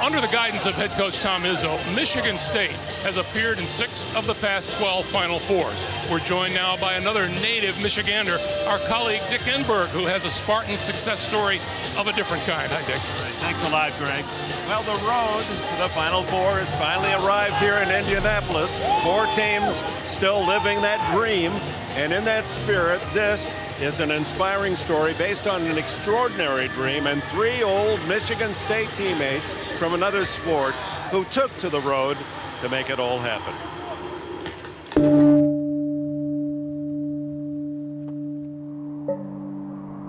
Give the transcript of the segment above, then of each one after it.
Under the guidance of head coach Tom Izzo, Michigan State has appeared in 6 of the past 12 Final Fours. We're joined now by another native Michigander, our colleague Dick Enberg, who has a Spartan success story of a different kind. Hi, Dick. Thanks a lot, Greg. Well, the road to the Final Four has finally arrived here in Indianapolis. 4 teams still living that dream. And in that spirit, this is an inspiring story based on an extraordinary dream and 3 old Michigan State teammates from another sport who took to the road to make it all happen.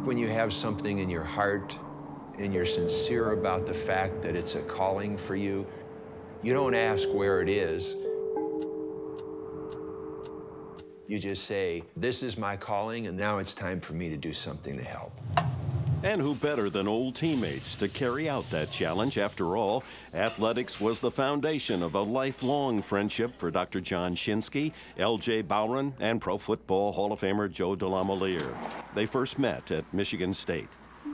When you have something in your heart and you're sincere about the fact that it's a calling for you, you don't ask where it is. You just say, this is my calling, and now it's time for me to do something to help. And who better than old teammates to carry out that challenge? After all, athletics was the foundation of a lifelong friendship for Dr. John Shinsky, L.J. Bowron, and Pro Football Hall of Famer Joe DeLamielleure. They first met at Michigan State.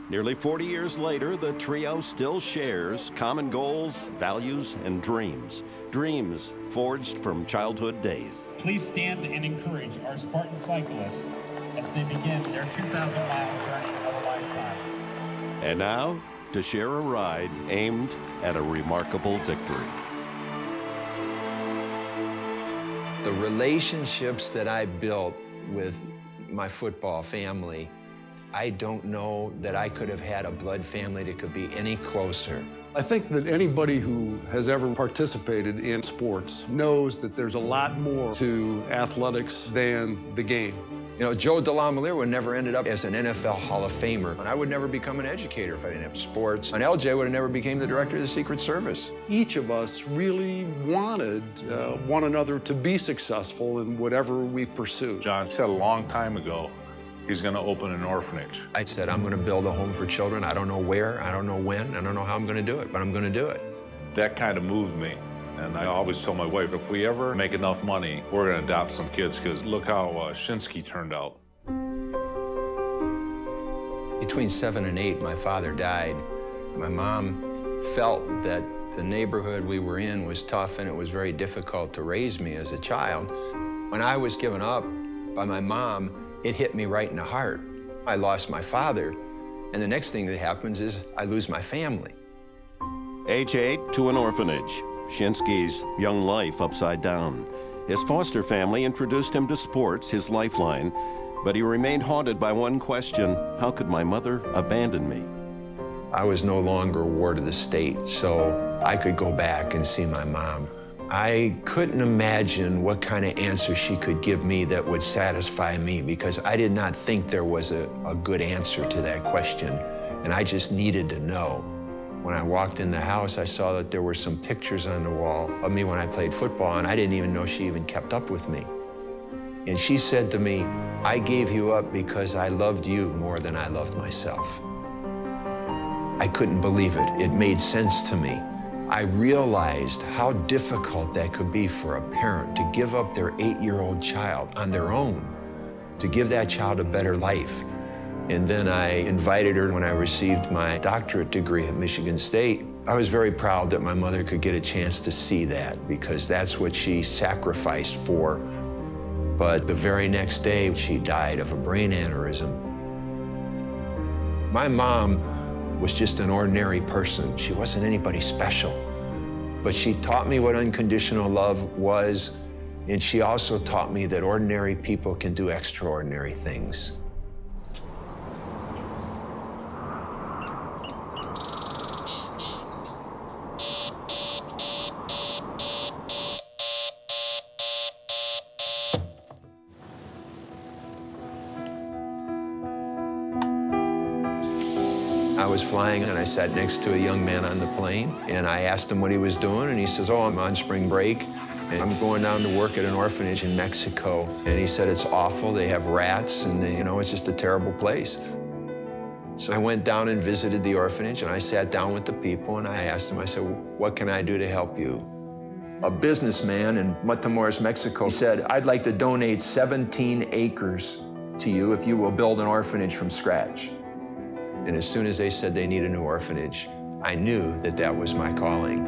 Nearly 40 years later, the trio still shares common goals, values, and dreams. Dreams forged from childhood days. Please stand and encourage our Spartan cyclists as they begin their 2,000-mile journey of a lifetime. And now, to share a ride aimed at a remarkable victory. The relationships that I built with my football family, I don't know that I could have had a blood family that could be any closer. I think that anybody who has ever participated in sports knows that there's a lot more to athletics than the game. You know, Joe DeLamielleure would never ended up as an NFL Hall of Famer. And I would never become an educator if I didn't have sports. And LJ would have never became the director of the Secret Service. Each of us really wanted one another to be successful in whatever we pursued. John said a long time ago, he's going to open an orphanage. I said, I'm going to build a home for children. I don't know where, I don't know when, I don't know how I'm going to do it, but I'm going to do it. That kind of moved me. And I always tell my wife, if we ever make enough money, we're going to adopt some kids, because look how Shinsky turned out. Between 7 and 8, my father died. My mom felt that the neighborhood we were in was tough and it was very difficult to raise me as a child. When I was given up by my mom, it hit me right in the heart. I lost my father, and the next thing that happens is I lose my family. Age 8 to an orphanage. Shinsky's young life upside down. His foster family introduced him to sports, his lifeline, but he remained haunted by one question: how could my mother abandon me? I was no longer a ward of the state, so I could go back and see my mom. I couldn't imagine what kind of answer she could give me that would satisfy me, because I did not think there was a good answer to that question, and I just needed to know. When I walked in the house, I saw that there were some pictures on the wall of me when I played football, and I didn't even know she even kept up with me. And she said to me, I gave you up because I loved you more than I loved myself. I couldn't believe it. It made sense to me. I realized how difficult that could be for a parent to give up their 8-year-old child on their own, to give that child a better life. And then I invited her when I received my doctorate degree at Michigan State. I was very proud that my mother could get a chance to see that, because that's what she sacrificed for. But the very next day, she died of a brain aneurysm. My mom was just an ordinary person. She wasn't anybody special. But she taught me what unconditional love was, and she also taught me that ordinary people can do extraordinary things. I was flying and I sat next to a young man on the plane, and I asked him what he was doing, and he says, oh, I'm on spring break and I'm going down to work at an orphanage in Mexico. And he said, it's awful, they have rats, and you know, it's just a terrible place. So I went down and visited the orphanage, and I sat down with the people and I asked them, I said, what can I do to help you? A businessman in Matamoros, Mexico said, I'd like to donate 17 acres to you if you will build an orphanage from scratch. And as soon as they said they need a new orphanage, I knew that that was my calling.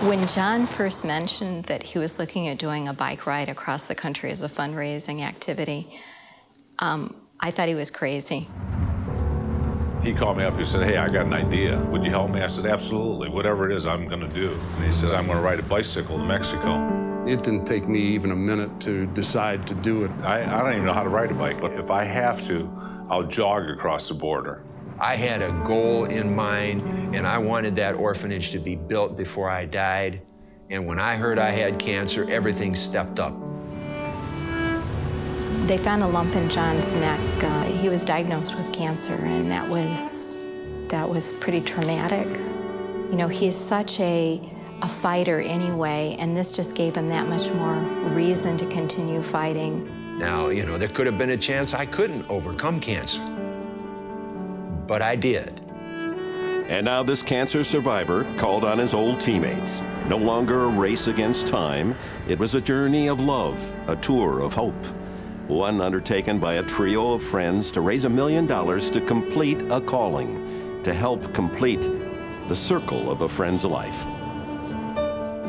When John first mentioned that he was looking at doing a bike ride across the country as a fundraising activity, I thought he was crazy. He called me up, he said, hey, I got an idea. Would you help me? I said, absolutely. Whatever it is, I'm going to do. And he said, I'm going to ride a bicycle to Mexico. It didn't take me even a minute to decide to do it. I don't even know how to ride a bike, but if I have to, I'll jog across the border. I had a goal in mind, and I wanted that orphanage to be built before I died. And when I heard I had cancer, everything stepped up. They found a lump in John's neck. He was diagnosed with cancer, and that was pretty traumatic. You know, he's such a fighter anyway, and this just gave him that much more reason to continue fighting. Now, you know, there could have been a chance I couldn't overcome cancer, but I did. And now this cancer survivor called on his old teammates. No longer a race against time, it was a journey of love, a tour of hope. One undertaken by a trio of friends to raise $1 million to complete a calling, to help complete the circle of a friend's life.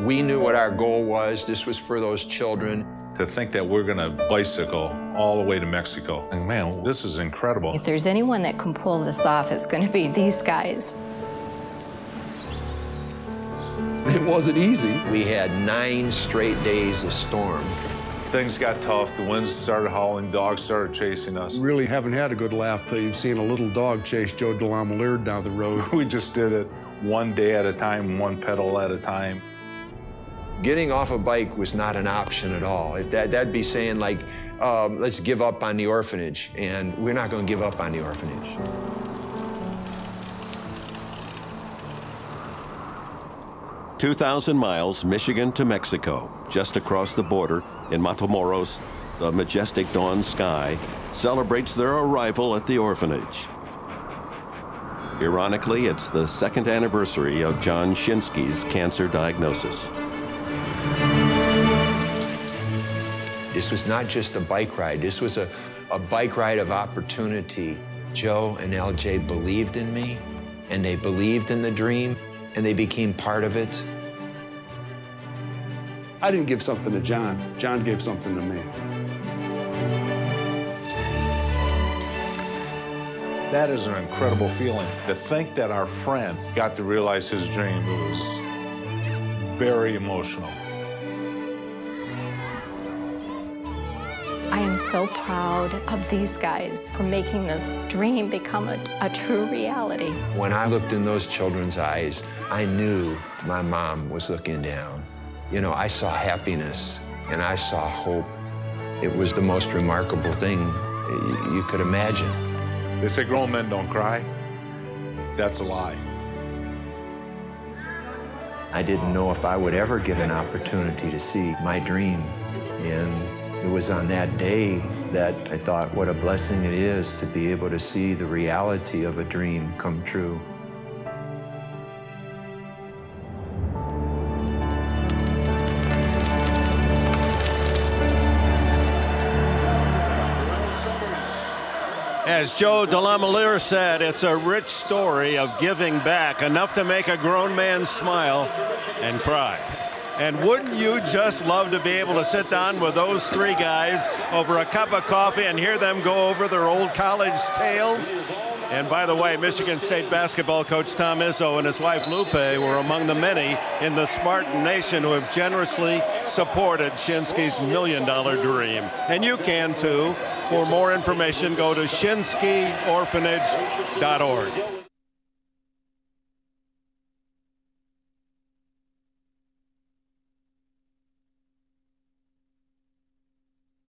We knew what our goal was. This was for those children. To think that we're going to bicycle all the way to Mexico. And man, this is incredible. If there's anyone that can pull this off, it's going to be these guys. It wasn't easy. We had 9 straight days of storm. Things got tough. The winds started howling. Dogs started chasing us. You really haven't had a good laugh till you've seen a little dog chase Joe DeLamiere down the road. We just did it one day at a time, one pedal at a time. Getting off a bike was not an option at all. If that'd be saying like, let's give up on the orphanage, and we're not going to give up on the orphanage. "2,000 miles, Michigan to Mexico, just across the border in Matamoros, the majestic dawn sky celebrates their arrival at the orphanage. Ironically, it's the 2nd anniversary of John Shinsky's cancer diagnosis. This was not just a bike ride. This was a bike ride of opportunity. Joe and LJ believed in me, and they believed in the dream, and they became part of it. I didn't give something to John. John gave something to me. That is an incredible feeling. To think that our friend got to realize his dream, it was very emotional. I am so proud of these guys for making this dream become a true reality. When I looked in those children's eyes, I knew my mom was looking down. You know, I saw happiness and I saw hope. It was the most remarkable thing you could imagine. They say grown men don't cry. That's a lie. I didn't know if I would ever get an opportunity to see my dream. And it was on that day that I thought what a blessing it is to be able to see the reality of a dream come true. As Joe DeLamiere said, it's a rich story of giving back, enough to make a grown man smile and cry. And wouldn't you just love to be able to sit down with those 3 guys over a cup of coffee and hear them go over their old college tales? And by the way, Michigan State basketball coach Tom Izzo and his wife Lupe were among the many in the Spartan Nation who have generously supported Shinsky's $1 million dream. And you can too. For more information, go to shinskyorphanage.org.